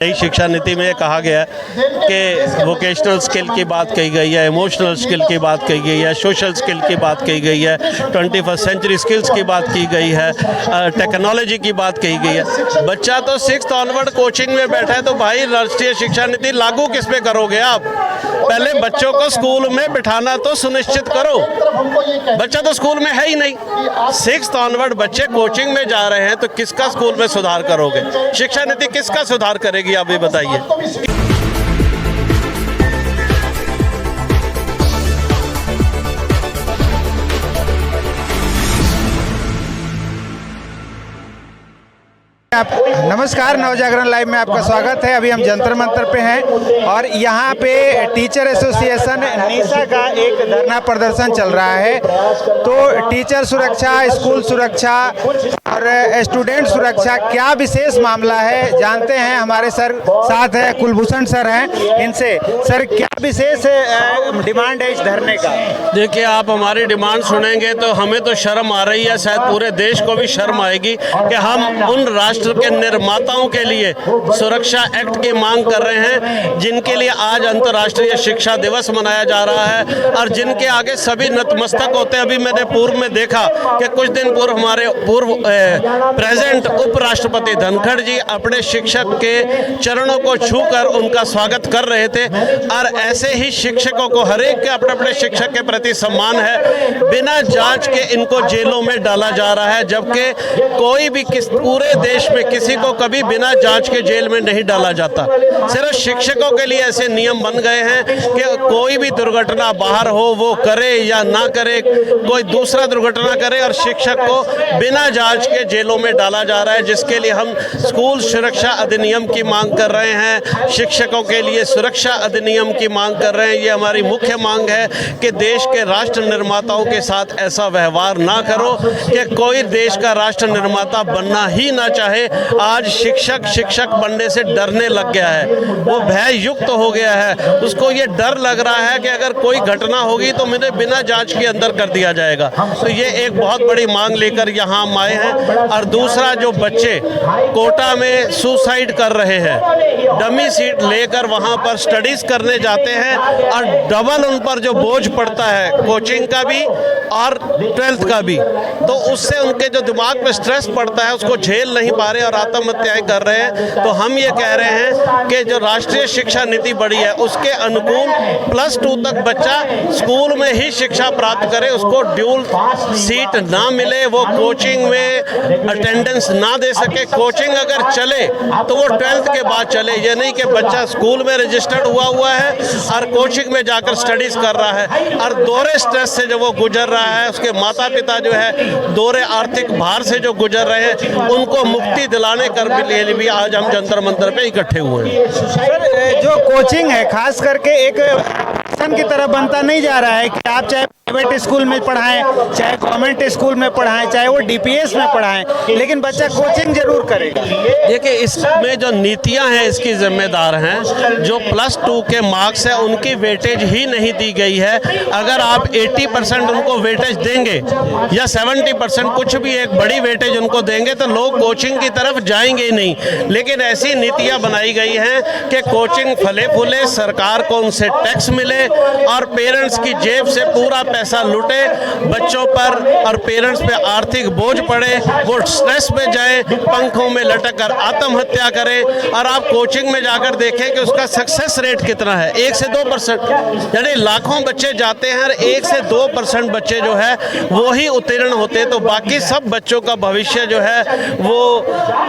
नई शिक्षा नीति में कहा गया कि वोकेशनल स्किल की बात कही गई है, इमोशनल स्किल की बात कही गई है, सोशल स्किल की बात कही गई है, 21st सेंचुरी स्किल्स की बात की गई है, टेक्नोलॉजी की बात कही गई है। बच्चा तो 6th ऑनवर्ड कोचिंग में बैठा है, तो भाई राष्ट्रीय शिक्षा नीति लागू किस पे करोगे आप? पहले बच्चों को स्कूल में बिठाना तो सुनिश्चित करो। बच्चा तो स्कूल में है ही नहीं, 6th ऑनवर्ड बच्चे कोचिंग में जा रहे हैं, तो किसका स्कूल में सुधार करोगे? शिक्षा नीति किसका सुधार करेगी, आप ये बताइए। नमस्कार, नवजागरण लाइव में आपका स्वागत है। अभी हम जंतर मंतर पे हैं और यहाँ पे टीचर एसोसिएशन नीसा का एक धरना प्रदर्शन चल रहा है। तो टीचर सुरक्षा, स्कूल सुरक्षा और स्टूडेंट सुरक्षा क्या विशेष मामला है, जानते हैं। हमारे सर साथ है, कुलभूषण सर हैं, इनसे। सर, क्या विशेष डिमांड है इस धरने का? देखिए, आप हमारी डिमांड सुनेंगे तो हमें तो शर्म आ रही है, शायद पूरे देश को भी शर्म आएगी कि हम उन राष्ट्र के निर्माताओं के लिए सुरक्षा एक्ट की मांग कर रहे हैं, जिनके लिए आज अंतर्राष्ट्रीय शिक्षा दिवस मनाया जा रहा है और जिनके आगे सभी नतमस्तक होते हैं। अभी मैंने पूर्व में देखा कि कुछ दिन पूर्व हमारे प्रेजेंट उपराष्ट्रपति धनखड़ जी अपने शिक्षक के चरणों को छूकर उनका स्वागत कर रहे थे। और ऐसे ही शिक्षकों को, हर एक के अपने अपने शिक्षक के प्रति सम्मान है, बिना जांच के इनको जेलों में डाला जा रहा है, जबकि कोई भी पूरे देश में किसी को कभी बिना जांच के जेल में नहीं डाला जाता। सिर्फ शिक्षकों के लिए ऐसे नियम बन गए हैं कि कोई भी दुर्घटना बाहर हो, वो करे या ना करे, कोई दूसरा दुर्घटना करे और शिक्षक को बिना जांच के जेलों में डाला जा रहा है, जिसके लिए हम स्कूल सुरक्षा अधिनियम की मांग कर रहे हैं, शिक्षकों के लिए सुरक्षा अधिनियम की मांग कर रहे हैं। ये हमारी मुख्य मांग है कि देश के राष्ट्र निर्माताओं के साथ ऐसा व्यवहार ना करो कि कोई देश का राष्ट्र निर्माता बनना ही ना चाहे। आज शिक्षक बनने से डरने लग गया है, वो भय युक्त हो गया है। उसको ये डर लग रहा है कि अगर कोई घटना होगी तो मुझे बिना जांच के अंदर कर दिया जाएगा। तो ये एक बहुत बड़ी मांग लेकर यहाँ हम आए हैं। और दूसरा, जो बच्चे कोटा में सुसाइड कर रहे हैं, डमी सीट लेकर वहाँ पर स्टडीज करने जाते हैं और डबल उन पर जो बोझ पड़ता है, कोचिंग का भी और 12th का भी, तो उससे उनके जो दिमाग पे स्ट्रेस पड़ता है, उसको झेल नहीं पा रहे और आत्महत्याएं कर रहे हैं। तो हम ये कह रहे हैं कि जो राष्ट्रीय शिक्षा नीति बड़ी है, उसके अनुकूल +2 तक बच्चा स्कूल में ही शिक्षा प्राप्त करे, उसको ड्यूल सीट ना मिले, वो कोचिंग में अटेंडेंस ना दे सके। कोचिंग अगर चले तो वो 12th के बाद चले, ये नहीं कि बच्चा स्कूल में रजिस्टर्ड हुआ है और कोचिंग में जाकर स्टडीज कर रहा है और दोहरे स्ट्रेस से जो वो गुजर रहा है, उसके माता पिता जो है दोहरे आर्थिक भार से जो गुजर रहे हैं, उनको मुक्ति दिलाने के लिए भी आज हम जंतर मंतर पे इकट्ठे हुए हैं। सर, जो कोचिंग है खास करके एक की तरह बनता नहीं जा रहा है कि आप चाहे प्राइवेट स्कूल में पढ़ाएं, चाहे गवर्नमेंट स्कूल में पढ़ाएं, चाहे वो DPS में पढ़ाएं, लेकिन बच्चा कोचिंग जरूर करेगा। देखिए, इसमें जो नीतियां हैं इसकी जिम्मेदार हैं। जो +2 के मार्क्स हैं उनकी वेटेज ही नहीं दी गई है। अगर आप 80% उनको वेटेज देंगे या 70%, कुछ भी एक बड़ी वेटेज उनको देंगे, तो लोग कोचिंग की तरफ जाएंगे ही नहीं। लेकिन ऐसी नीतियां बनाई गई हैं कि कोचिंग फले फूले, सरकार को उनसे टैक्स मिले और पेरेंट्स की जेब से पूरा पैसा लुटे, बच्चों पर और पेरेंट्स पे आर्थिक बोझ पड़े, वो स्ट्रेस में जाए, पंखों में लटक कर आत्महत्या करें। और आप कोचिंग में जाकर देखें कि उसका सक्सेस रेट कितना है, 1 से 2%। यानी लाखों बच्चे जाते हैं और 1 से 2% बच्चे जो है वो ही उत्तीर्ण होते हैं। तो बाकी सब बच्चों का भविष्य जो है वो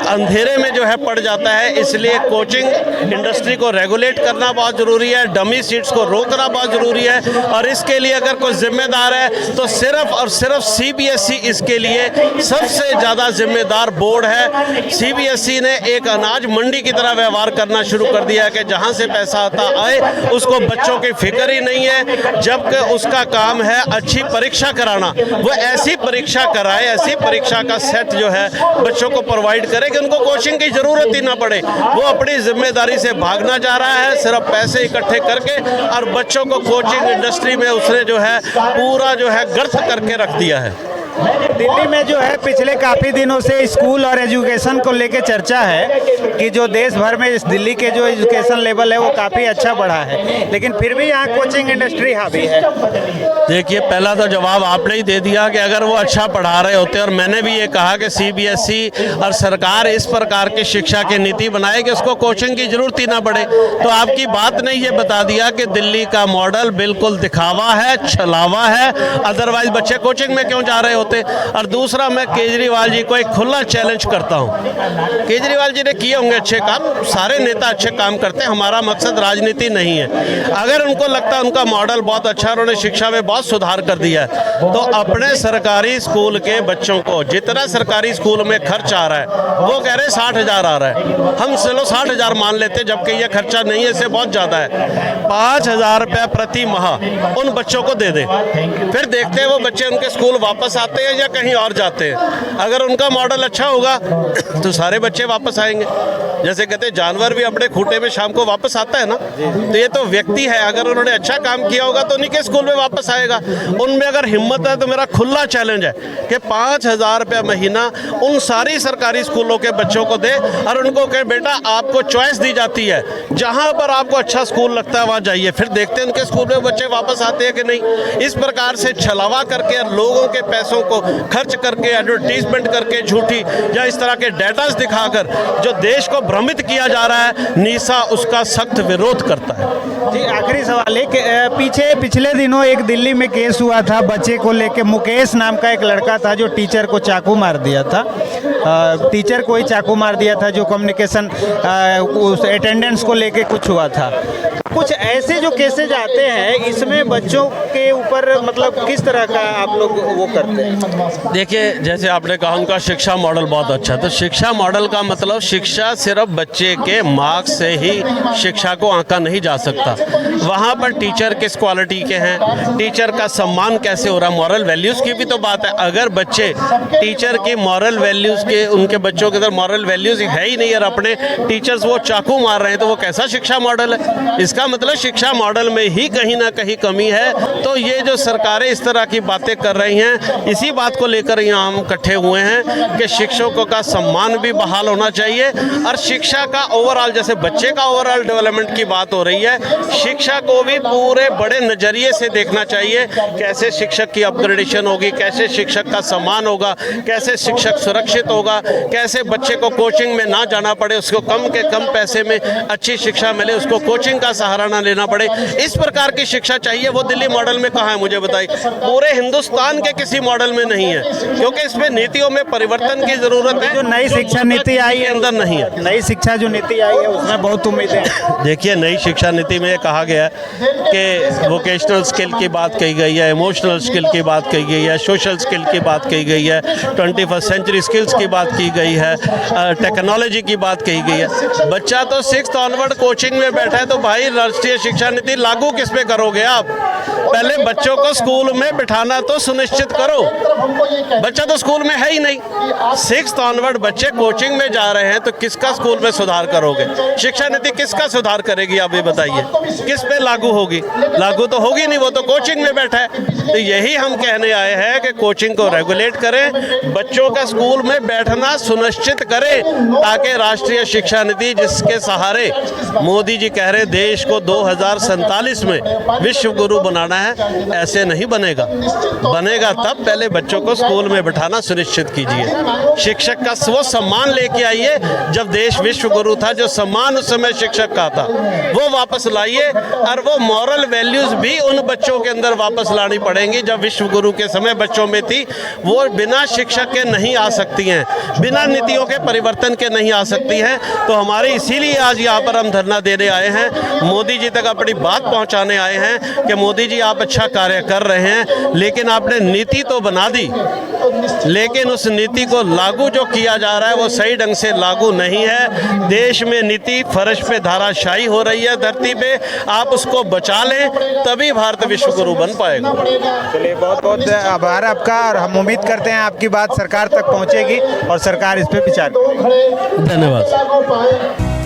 अंधेरे में जो है पड़ जाता है। इसलिए कोचिंग इंडस्ट्री को रेगुलेट करना बहुत ज़रूरी है, डमी सीट्स को रोकना बहुत ज़रूरी है। और इसके लिए अगर कोई जिम्मेदार है तो सिर्फ और सिर्फ CBSE इसके लिए सबसे ज़्यादा जिम्मेदार बोर्ड है। CBSE ने एक अनाज मंडी की तरह व्यवहार करना शुरू कर दिया है कि जहाँ से पैसा आता आए, उसको बच्चों की फिक्र ही नहीं है, जबकि उसका काम है अच्छी परीक्षा कराना। वो ऐसी परीक्षा कराए, ऐसी परीक्षा का सेट जो है बच्चों को प्रोवाइड करे कि उनको कोचिंग की ज़रूरत ही ना पड़े। वो अपनी जिम्मेदारी से भागना जा रहा है, सिर्फ पैसे इकट्ठे करके, और बच्चों को कोचिंग इंडस्ट्री में उसने जो है पूरा जो है गर्त करके रख दिया है। दिल्ली में जो है पिछले काफ़ी दिनों से स्कूल और एजुकेशन को लेके चर्चा है कि जो देश भर में इस दिल्ली के जो एजुकेशन लेवल है वो काफ़ी अच्छा बढ़ा है, लेकिन फिर भी यहाँ कोचिंग इंडस्ट्री हावी है। देखिए, पहला तो जवाब आपने ही दे दिया कि अगर वो अच्छा पढ़ा रहे होते, और मैंने भी ये कहा कि सीबीएसई और सरकार इस प्रकार की शिक्षा की नीति बनाए कि उसको कोचिंग की जरूरत ही ना पड़े। तो आपकी बात ने ये बता दिया कि दिल्ली का मॉडल बिल्कुल दिखावा है, छलावा है, अदरवाइज बच्चे कोचिंग में क्यों जा रहे होते। और दूसरा, मैं केजरीवाल जी को एक खुला चैलेंज करता हूँ। केजरीवाल जी ने किए होंगे अच्छे काम, सारे नेता अच्छे काम करते हैं, हमारा मकसद राजनीति नहीं है। अगर उनको लगता है उनका मॉडल बहुत अच्छा है, उन्होंने शिक्षा में बहुत सुधार कर दिया है, तो अपने सरकारी स्कूल के बच्चों को जितना सरकारी स्कूल में खर्च आ रहा है, वो कह रहे हैं 60,000 आ रहा है, हम चलो 60,000 मान लेते, जबकि ये खर्चा नहीं है, इससे बहुत ज़्यादा है। 5,000 रुपया प्रति माह उन बच्चों को दे दे, फिर देखते हैं वो बच्चे उनके स्कूल वापस आते हैं या कहीं और जाते हैं। अगर उनका मॉडल अच्छा होगा तो सारे बच्चे वापस आएंगे। जैसे कहते हैं जानवर भी अपने खूंटे में शाम को वापस आता है ना, तो ये तो व्यक्ति है, अगर उन्होंने अच्छा काम किया होगा तो उन्हीं के स्कूल में वापस आएगा। उनमें अगर हिम्मत है तो मेरा खुला चैलेंज है कि 5,000 रुपया महीना उन सारी सरकारी स्कूलों के बच्चों को दे और उनको कहे बेटा आपको चॉइस दी जाती है, जहां पर आपको अच्छा स्कूल लगता है वहां जाइए, फिर देखते हैं उनके स्कूल में बच्चे वापस आते हैं कि नहीं। इस प्रकार से छलावा करके लोगों के पैसों को खर्च करके, एडवर्टीजमेंट करके झूठी या इस तरह के डेटास दिखाकर जो देश को भ्रमित किया जा रहा है, नीसा उसका सख्त विरोध करता है। जी, आखिरी सवाल है कि पिछले दिनों एक दिल्ली में केस हुआ था बच्चे को लेके, मुकेश नाम का एक लड़का था जो टीचर को चाकू मार दिया था, टीचर को ही चाकू मार दिया था, जो कम्युनिकेशन उस अटेंडेंस को लेके कुछ हुआ था। कुछ ऐसे जो केसेज आते हैं, इसमें बच्चों के ऊपर मतलब किस तरह का आप लोग वो करते हैं? देखिए, जैसे आपने कहा उनका शिक्षा मॉडल बहुत अच्छा, तो शिक्षा मॉडल का मतलब शिक्षा सिर्फ बच्चे के मार्क्स से ही शिक्षा को आंका नहीं जा सकता। वहाँ पर टीचर किस क्वालिटी के हैं, टीचर का सम्मान कैसे हो रहा, मॉरल वैल्यूज़ की भी तो बात है। अगर बच्चे टीचर की मॉरल वैल्यूज़ के, उनके बच्चों के अंदर मॉरल वैल्यूज़ है ही नहीं और अपने टीचर्स वो चाकू मार रहे हैं, तो वो कैसा शिक्षा मॉडल है? इसका मतलब शिक्षा मॉडल में ही कहीं ना कहीं कमी है। तो ये जो सरकारें इस तरह की बातें कर रही हैं, इसी बात को लेकर यहाँ हम इकट्ठे हुए हैं कि शिक्षकों का सम्मान भी बहाल होना चाहिए और शिक्षा का ओवरऑल, जैसे बच्चे का ओवरऑल डेवलपमेंट की बात हो रही है, शिक्षा को भी पूरे बड़े नज़रिए से देखना चाहिए। कैसे शिक्षक की अपग्रेडेशन होगी, कैसे शिक्षक का सम्मान होगा, कैसे शिक्षक सुरक्षित होगा, कैसे बच्चे को कोचिंग में ना जाना पड़े, उसको कम के कम पैसे में अच्छी शिक्षा मिले, उसको कोचिंग का सहारा ना लेना पड़े। इस प्रकार की शिक्षा चाहिए। वो दिल्ली मॉडल में कहाँ है मुझे बताइए? पूरे हिंदुस्तान के किसी मॉडल में नहीं है, क्योंकि इसमें नीतियों में परिवर्तन की जरूरत है। जो नई शिक्षा नीति आई है अंदर नहीं है, नई शिक्षा जो नीति आई है उसमें बहुत उम्मीदें हैं। देखिए, नई शिक्षा नीति में कहा गया है कि वोकेशनल स्किल की बात कही गई है, इमोशनल स्किल की बात कही गई है, सोशल स्किल की बात कही गई है, 21st सेंचुरी स्किल्स की बात की गई है, टेक्नोलॉजी की बात कही गई है। बच्चा तो 6th ऑनवर्ड कोचिंग में बैठा है, तो भाई राष्ट्रीय शिक्षा नीति लागू किस पे करोगे आप? पहले बच्चों को स्कूल में बिठाना तो सुनिश्चित करो। बच्चा तो स्कूल में है ही नहीं, 6th ऑनवर्ड बच्चे कोचिंग में जा रहे हैं, तो किसका स्कूल में सुधार करोगे? शिक्षा नीति किसका सुधार करेगी आप ये बताइए? किस पे लागू होगी? लागू तो होगी नहीं, वो तो कोचिंग में बैठा है। तो यही हम कहने आए हैं कि कोचिंग को रेगुलेट करें, बच्चों का स्कूल में बैठना सुनिश्चित करें, ताकि राष्ट्रीय शिक्षा नीति जिसके सहारे मोदी जी कह रहे देश को 2047 में विश्व गुरु बनाना है, ऐसे नहीं बनेगा। बनेगा तब पहले बच्चों को स्कूल में बिठाना सुनिश्चित कीजिए। शिक्षक का वो सम्मान लेके आइए, जब देश विश्व गुरु था, जो सम्मान उस समय शिक्षक का था वो वापस लाइए, और वो मॉरल वैल्यूज भी उन बच्चों के अंदर वापस लानी पड़ेंगी जब विश्व गुरु के समय बच्चों में थी। वो बिना शिक्षक के नहीं आ सकती हैं, बिना नीतियों के परिवर्तन के नहीं आ सकती हैं। तो हमारे इसीलिए आज यहाँ पर हम धरना देने आए हैं, मोदी जी तक अपनी बात पहुँचाने आए हैं कि मोदी जी आप अच्छा कार्य कर रहे हैं, लेकिन आपने नीति तो बना दी, लेकिन उस नीति को लागू जो किया जा रहा है वो सही ढंग से लागू नहीं है। देश में नीति फर्श पे धाराशाही हो रही है धरती पे, आप उसको बचा लें, तभी भारत विश्व गुरु बन पाएगा। चलिए, बहुत बहुत आभार आपका, और हम उम्मीद करते हैं आपकी बात सरकार तक पहुंचेगी और सरकार इस पे विचार करेगी। धन्यवाद।